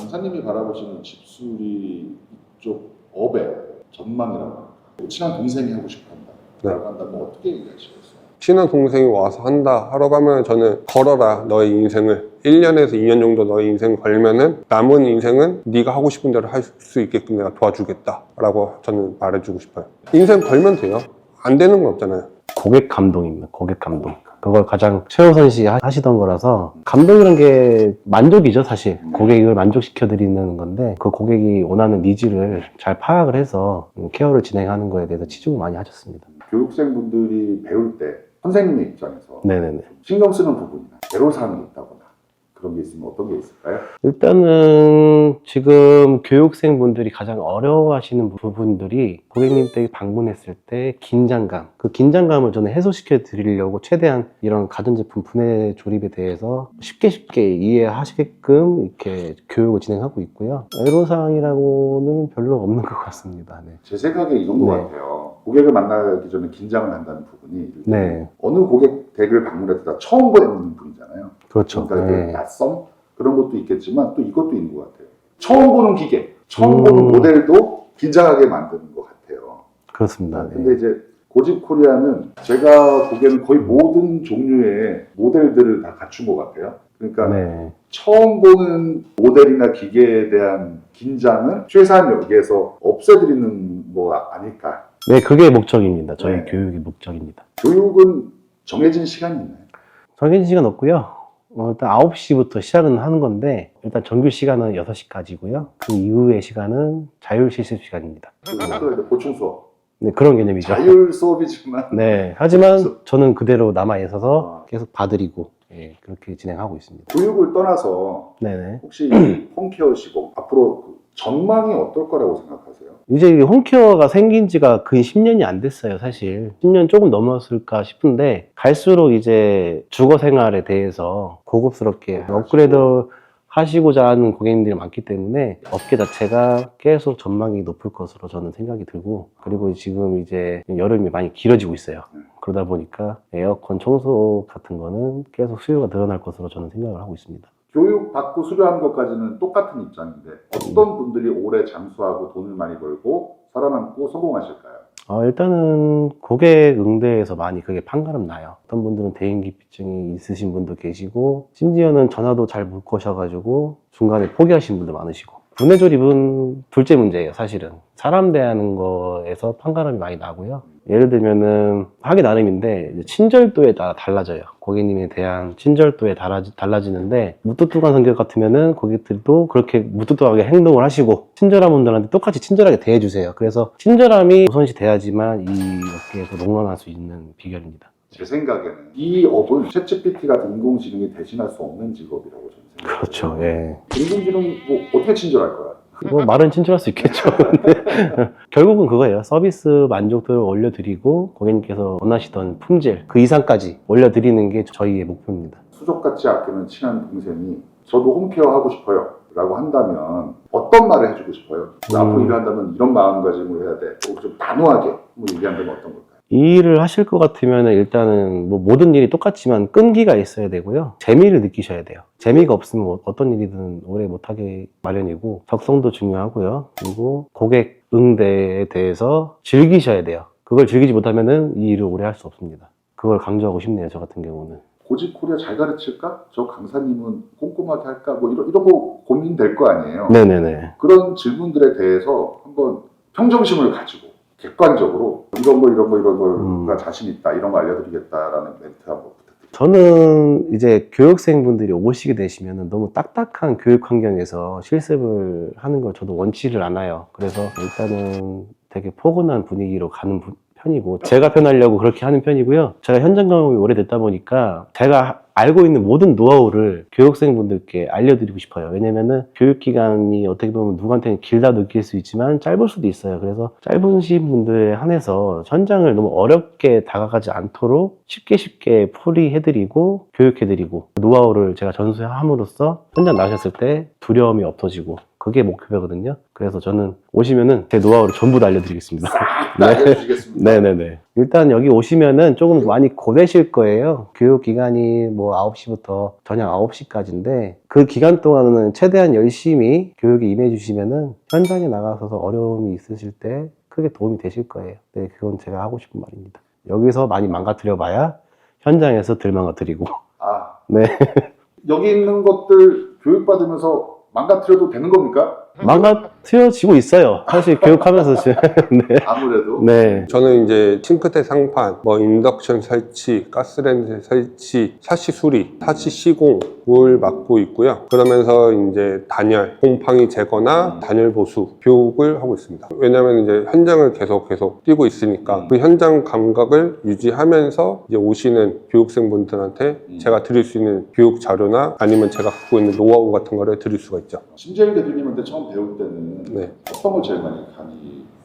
강사님이 바라보시는 집수리 이쪽 업의 전망이라고 친한 동생이 하고 싶어한다 라고 한다면 어떻게 얘기하시겠어요? 친한 동생이 와서 한다 하라고 하면 저는 걸어라 너의 인생을 1년에서 2년 정도 너의 인생을 걸면은 남은 인생은 네가 하고 싶은 대로 할 수 있게끔 내가 도와주겠다 라고 저는 말해주고 싶어요. 인생 걸면 돼요. 안 되는 건 없잖아요. 고객 감동입니다. 고객 감동. 그걸 가장 최호선 씨 하시던 거라서 감동이란 게 만족이죠, 사실. 고객을 만족시켜 드리는 건데 그 고객이 원하는 니즈를 잘 파악을 해서 케어를 진행하는 거에 대해서 치중을 많이 하셨습니다. 교육생분들이 배울 때 선생님의 입장에서 네네네. 신경 쓰는 부분이나 애로사항이 있다거나 그런 게 있으면 어떤 게 있을까요? 일단은 지금 교육생분들이 가장 어려워하시는 부분들이 고객님 댁에 방문했을 때 긴장감, 그 긴장감을 저는 해소시켜 드리려고 최대한 이런 가전제품 분해 조립에 대해서 쉽게 이해하시게끔 이렇게 교육을 진행하고 있고요. 애로사항이라고는 별로 없는 것 같습니다. 네. 제 생각에 이런 것 네. 같아요. 고객을 만나기 전에 긴장을 한다는 부분이 네. 어느 고객 댁을 방문해도 다 처음 보는 분이잖아요. 그렇죠. 그러니까 네. 낯섦 그런 것도 있겠지만 또 이것도 있는 것 같아요. 처음 보는 기계, 처음 보는 모델도 긴장하게 만드는 것 같아요. 그렇습니다. 네. 근데 이제 고집코리아는 제가 보기에는 거의 모든 종류의 모델들을 다 갖춘 것 같아요. 그러니까 네. 처음 보는 모델이나 기계에 대한 긴장을 최소한 여기에서 없애드리는 거 아닐까. 네, 그게 목적입니다. 저희 네. 교육의 목적입니다. 교육은 정해진 시간이 있나요? 정해진 시간 없고요. 일단 9시부터 시작은 하는 건데 일단 정규 시간은 6시까지고요. 그 이후의 시간은 자율 실습 시간입니다. 또 보충 수업. 네, 그런 개념이죠. 자율 수업이지만 네, 하지만 저는 그대로 남아 있어서 계속 봐드리고 그렇게 진행하고 있습니다. 교육을 떠나서 네네. 혹시 홈케어시고 앞으로 그 전망이 어떨 거라고 생각하세요? 이제 이 홈케어가 생긴 지가 거의 10년이 안 됐어요, 사실. 10년 조금 넘었을까 싶은데 갈수록 이제 주거 생활에 대해서 고급스럽게 업그레이드 하시고자 하는 고객님들이 많기 때문에 업계 자체가 계속 전망이 높을 것으로 저는 생각이 들고, 그리고 지금 이제 여름이 많이 길어지고 있어요. 그러다 보니까 에어컨 청소 같은 거는 계속 수요가 늘어날 것으로 저는 생각을 하고 있습니다. 교육 받고 수료하는 것까지는 똑같은 입장인데 어떤 분들이 오래 장수하고 돈을 많이 벌고 살아남고 성공하실까요? 일단은 고객 응대에서 많이 그게 판가름 나요. 어떤 분들은 대인기피증이 있으신 분도 계시고, 심지어는 전화도 잘 못 거셔가지고 중간에 포기하신 분도 많으시고. 분해 조립은 둘째 문제예요, 사실은. 사람 대하는 거에서 판가름이 많이 나고요. 예를 들면은 하기 나름인데 이제 친절도에 따라 달라져요. 고객님에 대한 친절도에 달라지는데 무뚝뚝한 성격 같으면은 고객들도 그렇게 무뚝뚝하게 행동을 하시고, 친절한 분들한테 똑같이 친절하게 대해주세요. 그래서 친절함이 우선시 돼야지만 이 업계에서 롱런할 수 있는 비결입니다. 제 생각에는 이 업은 챗GPT 같은 인공지능이 대신할 수 없는 직업이라고 저는 생각해요. 그렇죠. 예. 인공지능이 뭐 어떻게 친절할 거야? 뭐 말은 친절할 수 있겠죠. 근데 결국은 그거예요. 서비스 만족도를 올려드리고 고객님께서 원하시던 품질 그 이상까지 올려드리는 게 저희의 목표입니다. 수족같이 아끼는 친한 동생이 저도 홈케어 하고 싶어요 라고 한다면 어떤 말을 해주고 싶어요? 앞으로 일을 한다면 이런 마음가짐으로 해야 돼. 좀 단호하게 뭐 얘기한다면 어떤 걸까요? 이 일을 하실 것 같으면 일단은 뭐 모든 일이 똑같지만 끈기가 있어야 되고요. 재미를 느끼셔야 돼요. 재미가 없으면 어떤 일이든 오래 못하게 마련이고, 적성도 중요하고요. 그리고 고객 응대에 대해서 즐기셔야 돼요. 그걸 즐기지 못하면은 이 일을 오래 할 수 없습니다. 그걸 강조하고 싶네요, 저 같은 경우는. 고집코리아 잘 가르칠까? 저 강사님은 꼼꼼하게 할까? 뭐 이런 거 고민될 거 아니에요. 네네네. 그런 질문들에 대해서 한번 평정심을 가지고 객관적으로 이런 거가 자신 있다, 이런 거 알려드리겠다라는 멘트 한번 부탁드립니다. 저는 이제 교육생분들이 오시게 되시면 너무 딱딱한 교육 환경에서 실습을 하는 걸 저도 원치를 않아요. 그래서 일단은 되게 포근한 분위기로 가는 편이고, 제가 편하려고 그렇게 하는 편이고요. 제가 현장 경험이 오래됐다 보니까 제가 알고 있는 모든 노하우를 교육생분들께 알려드리고 싶어요. 왜냐면은 교육기간이 어떻게 보면 누구한테는 길다 느낄 수 있지만 짧을 수도 있어요. 그래서 짧으신 분들에 한해서 현장을 너무 어렵게 다가가지 않도록 쉽게 풀이해드리고 교육해드리고, 노하우를 제가 전수함으로써 현장 나가셨을 때 두려움이 없어지고 그게 목표거든요. 그래서 저는 오시면은 제 노하우를 전부 다 알려드리겠습니다. 다 알려주시겠습니다. 네네네. 일단 여기 오시면은 조금 많이 고되실 거예요. 교육 기간이 뭐 9시부터 저녁 9시까지인데 그 기간 동안은 최대한 열심히 교육에 임해 주시면은 현장에 나가서 어려움이 있으실 때 크게 도움이 되실 거예요. 네, 그건 제가 하고 싶은 말입니다. 여기서 많이 망가뜨려 봐야 현장에서 덜 망가뜨리고. 아, 네. 여기 있는 것들 교육받으면서 망가뜨려도 되는 겁니까? 망가뜨려지고 있어요. 사실 교육하면서 지금. 네. 아무래도. 네. 저는 이제 싱크대 상판, 뭐 인덕션 설치, 가스렌지 설치, 샤시 수리, 샤시 시공 을 맡고 있고요. 그러면서 이제 단열, 곰팡이 제거나 단열 보수 교육을 하고 있습니다. 왜냐하면 이제 현장을 계속 뛰고 있으니까 그 현장 감각을 유지하면서 이제 오시는 교육생분들한테 제가 드릴 수 있는 교육 자료나 아니면 제가 갖고 있는 노하우 같은 거를 드릴 수가 있죠. 신재일 대표님한테 처음 배울 때는 네. 어떤 걸 제일 많이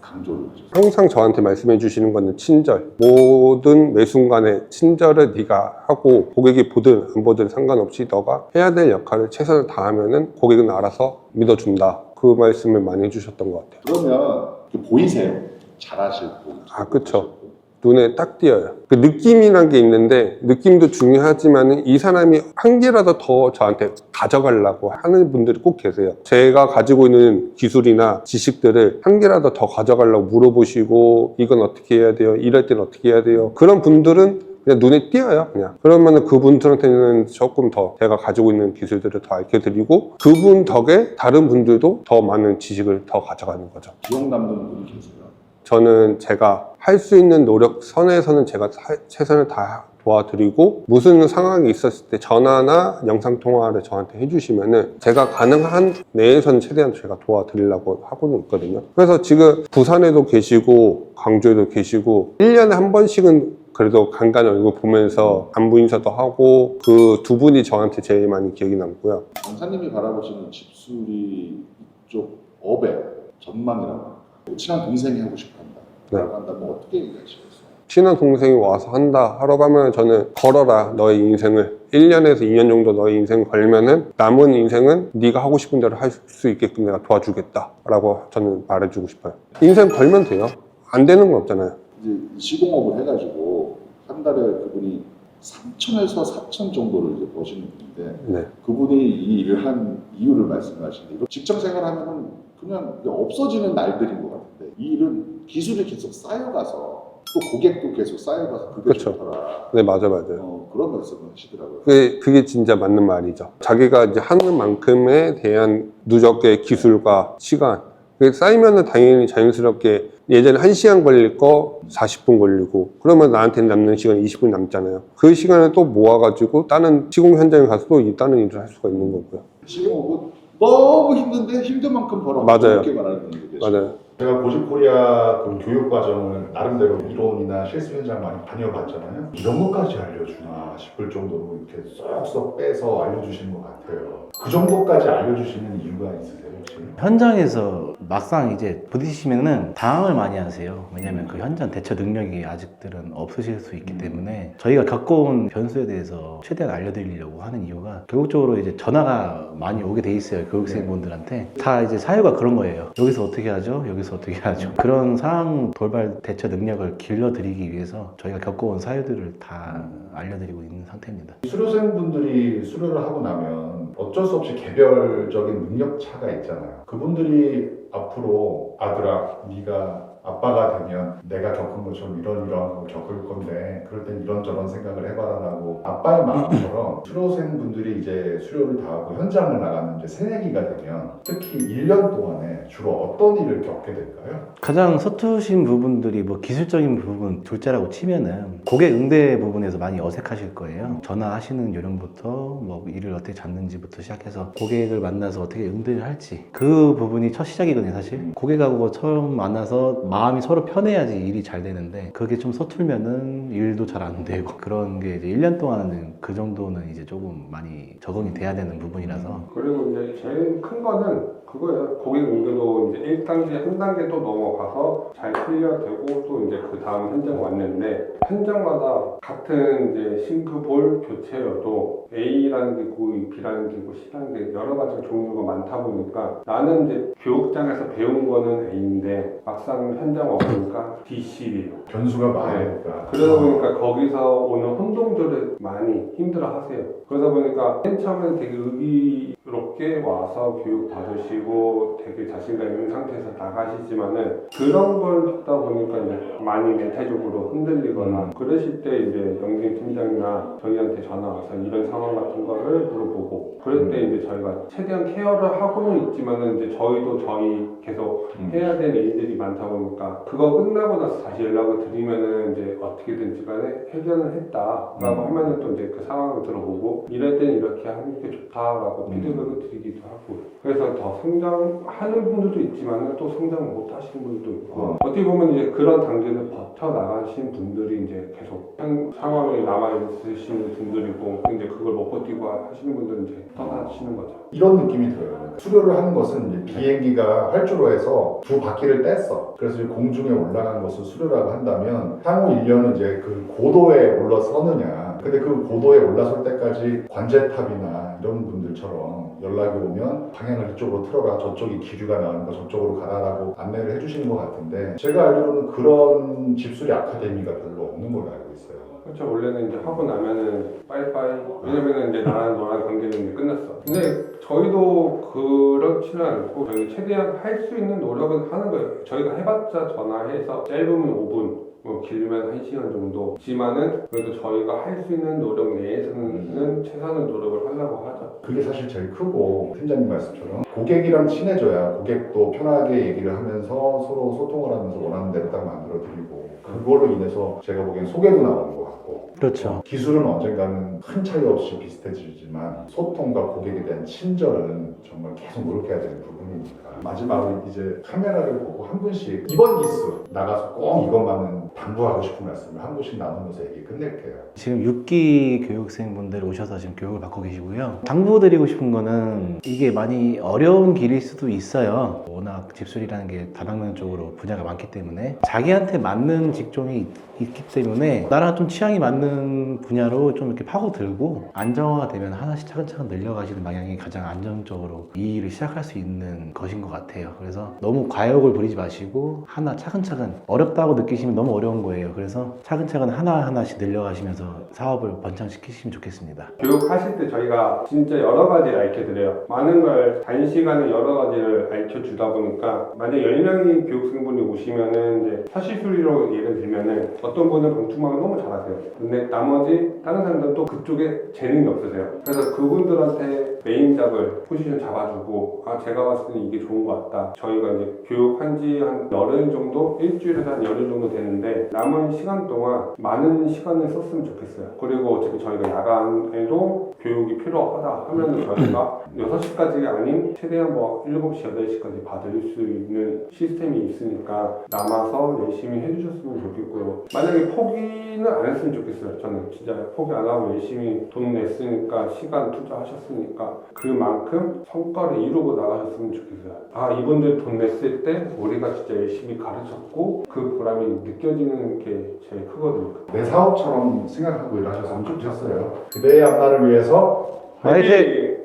강조를 하셨어요? 항상 저한테 말씀해 주시는 거는 친절. 모든 매 순간에 친절을 네가 하고 고객이 보든 안 보든 상관없이 너가 해야 될 역할을 최선을 다하면은 고객은 알아서 믿어준다. 그 말씀을 많이 해주셨던 것 같아요. 그러면 보이세요? 잘하시고. 아, 그쵸. 눈에 딱 띄어요. 그 느낌이란 게 있는데 느낌도 중요하지만 이 사람이 한 개라도 더 저한테 가져가려고 하는 분들이 꼭 계세요. 제가 가지고 있는 기술이나 지식들을 한 개라도 더 가져가려고 물어보시고 이건 어떻게 해야 돼요? 이럴 땐 어떻게 해야 돼요? 그런 분들은 그냥 눈에 띄어요. 그냥 그러면은 그분들한테는 조금 더 제가 가지고 있는 기술들을 더 알려드리고 그분 덕에 다른 분들도 더 많은 지식을 더 가져가는 거죠. 기억 남는 분이 계세요? 저는 제가 할 수 있는 노력 선에서는 제가 최선을 다 도와드리고 무슨 상황이 있었을 때 전화나 영상통화를 저한테 해주시면은 제가 가능한 내에서는 최대한 제가 도와드리려고 하고는 있거든요. 그래서 지금 부산에도 계시고 강주에도 계시고 1년에 한 번씩은 그래도 간간히 얼굴 보면서 안부 인사도 하고 그 두 분이 저한테 제일 많이 기억이 남고요. 강사님이 바라보시는 집수리 이쪽 업의 전망이라고 합니다. 친한 동생이 하고 싶어 한다. 네. 라고 한다면 어떻게 얘기하시겠어요? 친한 동생이 와서 한다 하라고 하면 저는 걸어라 너의 인생을 1년에서 2년 정도 너의 인생 걸면은 남은 인생은 네가 하고 싶은 대로 할 수 있게끔 내가 도와주겠다 라고 저는 말해주고 싶어요. 인생 걸면 돼요. 안 되는 건 없잖아요. 이제 시공업을 해가지고 한 달에 그분이 3천에서 4천 정도를 이제 버시는 분인데 네. 그분이 이 일을 한 이유를 말씀하시는데 직장 생활하면은 그냥 없어지는 날들인 것 같은데 이 일은 기술이 계속 쌓여가서 또 고객도 계속 쌓여가서 그게 그쵸. 좋더라. 네, 맞아요. 그런 말씀을 하시더라고요. 그게 진짜 맞는 말이죠. 자기가 이제 하는 만큼에 대한 누적의 기술과 시간 그게 쌓이면은 당연히 자연스럽게 예전에 1시간 걸릴 거 40분 걸리고 그러면 나한테 남는 시간 20분 남잖아요. 그 시간을 또 모아가지고 다른 시공 현장에 가서 또 다른 일을 할 수가 있는 거고요. 시공업은 너무 힘든데 힘든 만큼 벌어. 맞아요. 이렇게 말하는 분들이 계시죠. 맞아요. 제가 고집코리아 그 교육 과정을 나름대로 이론이나 실습 현장 많이 다녀봤잖아요. 이런 것까지 알려주나 싶을 정도로 이렇게 쏙쏙 빼서 알려주시는 것 같아요. 그 정도까지 알려주시는 이유가 있으세요, 혹시? 현장에서 막상 이제 부딪히시면은 당황을 많이 하세요. 왜냐면 그 현장 대처 능력이 아직들은 없으실 수 있기 때문에 저희가 겪어온 변수에 대해서 최대한 알려드리려고 하는 이유가 결국적으로 이제 전화가 많이 오게 돼 있어요. 교육생분들한테. 다 이제 사유가 그런 거예요. 여기서 어떻게 하죠? 여기서 어떻게 하죠? 그런 상황 돌발 대처 능력을 길러드리기 위해서 저희가 겪어온 사유들을 다 알려드리고 있는 상태입니다. 수료생분들이 수료를 하고 나면 어쩔 수 없이 개별적인 능력 차가 있잖아요. 그분들이 앞으로 아들아, 네가 아빠가 되면 내가 겪은 것처럼 이런 거 겪을 건데 그럴 땐 이런저런 생각을 해봐라라고 아빠의 마음처럼 수료생분들이 이제 수료를 다 하고 현장을 나가는 이제 새내기가 되면 특히 1년 동안에 주로 어떤 일을 겪게 될까요? 가장 서투신 부분들이 뭐 기술적인 부분 둘째라고 치면은 고객 응대 부분에서 많이 어색하실 거예요. 전화하시는 요령부터 뭐 일을 어떻게 잡는지부터 시작해서 고객을 만나서 어떻게 응대를 할지 그 부분이 첫 시작이거든요. 사실 고객하고 처음 만나서 마음이 서로 편해야지 일이 잘 되는데 그게 좀 서툴면은 일도 잘 안 되고 그런 게 이제 1년 동안은 그 정도는 이제 조금 많이 적응이 돼야 되는 부분이라서 그리고 이제 제일 큰 거는 그거예요. 고객 응대도 이제 1단계, 한 단계 또 넘어가서 잘 클리어되고 또 이제 그 다음 현장 왔는데 현장마다 같은 이제 싱크볼 교체여도 A라는 기구, B라는 기구, C라는 게 여러 가지 종류가 많다 보니까 나는 이제 교육장에서 배운 거는 A인데 막상 현장 와보니까 D, C예요. 변수가 많으니까. 그러다 보니까 거기서 오는 혼동들을 많이 힘들어 하세요. 그러다 보니까 맨 처음에는 되게 의기롭게 와서 교육 받으시고 되게 자신감 있는 상태에서 나가시지만은 그런 걸 듣다 보니까 이제 많이 멘탈적으로 흔들리거나 그러실 때 이제 영진 팀장이나 저희한테 전화 와서 이런 상황 같은 거를 물어보고 그럴 때 이제 저희가 최대한 케어를 하고는 있지만은 이제 저희도 저희 계속 해야 되는 일들이 많다 보니까 그거 끝나고 나서 다시 연락을 드리면은 이제 어떻게든지 간에 해결을 했다라고 하면은 또 이제 그 상황을 들어보고 이럴 때는 이렇게 하는 게 좋다라고 피드백을 드리기도 하고 그래서 더 성장하는 분들도 있지만은 또 성장 못 하시는 분들도 있고 어떻게 보면 이제 그런 단계를 버텨 나가신 분들이 이제 계속 한 상황에 남아 있으시는 분들이고 이제 그걸 못 버티고 하시는 분들은 이제 떠나시는 거죠. 이런 느낌이 들어요. 수료를 하는 것은 이제 비행기가 활주로 해서 두 바퀴를 뗐어. 그래서 이제 공중에 올라간 것을 수료라고 한다면 향후 1년은 이제 그 고도에 올라서느냐. 근데 그 고도에 올라설 때까지 관제탑이나 이런 분들처럼 연락이 오면 방향을 이쪽으로 틀어라, 저쪽이 기류가 나오니까 저쪽으로 가라라고 안내를 해주시는 것 같은데 제가 알기로는 그런 집수리 아카데미가 별로 없는 걸로 알고 있어요. 그렇죠. 원래는 이제 하고 나면은 빠이빠이. 왜냐면은 이제 나랑 너랑 관계는 이제 끝났어. 근데 저희도 그렇지는 않고 저희 최대한 할 수 있는 노력은 하는 거예요. 저희가 해봤자 전화해서 짧으면 5분. 뭐 길면 1시간 정도지만은 그래도 저희가 할 수 있는 노력 내에서는 최선의 노력을 하려고 하죠. 그게 사실 제일 크고 팀장님 말씀처럼 고객이랑 친해져야 고객도 편하게 얘기를 하면서 서로 소통을 하면서 원하는 대로 딱 만들어드리고 그걸로 인해서 제가 보기엔 소개도 나오는 것 같고 그렇죠. 기술은 언젠가는 큰 차이 없이 비슷해지지만 소통과 고객에 대한 친절은 정말 계속 노력해야 되는 부분이니까 마지막으로 이제 카메라를 보고 한 분씩 이번 기수 나가서 꼭 이것만은 당부하고 싶은 말씀을 한 분씩 나누면서 얘기 끝낼게요. 지금 6기 교육생분들 오셔서 지금 교육을 받고 계시고요. 당부드리고 싶은 거는 이게 많이 어려운 길일 수도 있어요. 워낙 집술이라는 게 다방면 쪽으로 분야가 많기 때문에 자기한테 맞는 직종이 있기 때문에 나랑 좀 취향이 맞는 분야로 좀 이렇게 파고들고 안정화가 되면 하나씩 차근차근 늘려가시는 방향이 가장 안정적으로 이 일을 시작할 수 있는 것인 것 같아요. 그래서 너무 과욕을 부리지 마시고 하나 차근차근 어렵다고 느끼시면 너무 어려운 거예요. 그래서 차근차근 하나하나씩 늘려가시면서 사업을 번창시키시면 좋겠습니다. 교육하실 때 저희가 진짜 여러 가지를 알려드려요. 많은 걸 단시간에 여러 가지를 알려주다 보니까 만약 10명이 교육생분이 오시면은 이제 사실수리로 예를 들면은 어떤 분은 방충망을 너무 잘하세요. 근데 나머지 다른 사람들은 또 그쪽에 재능이 없으세요. 그래서 그분들한테 메인잡을 포지션 잡아주고 제가 봤을 때는 이게 좋은 것 같다. 저희가 이제 교육한 지 한 열흘 정도? 일주일에서 한 열흘 정도 되는데 남은 시간 동안 많은 시간을 썼으면 좋겠어요. 그리고 어차피 저희가 야간에도 교육이 필요하다 하면은 저희가 6시까지 아닌 최대한 뭐 7시, 8시까지 받을 수 있는 시스템이 있으니까 남아서 열심히 해주셨으면 좋겠고요. 만약에 포기는 안 했으면 좋겠어요. 저는 진짜 포기 안 하고 열심히 돈 냈으니까 시간 투자하셨으니까 그만큼 성과를 이루고 나가셨으면 좋겠어요. 이분들 돈 냈을 때 우리가 진짜 열심히 가르쳤고 그 보람이 느껴지는 게 제일 크거든요. 내 사업처럼 생각하고 일하셨으면 좋겠어요. 그대의 앞날을 위해서 화이팅!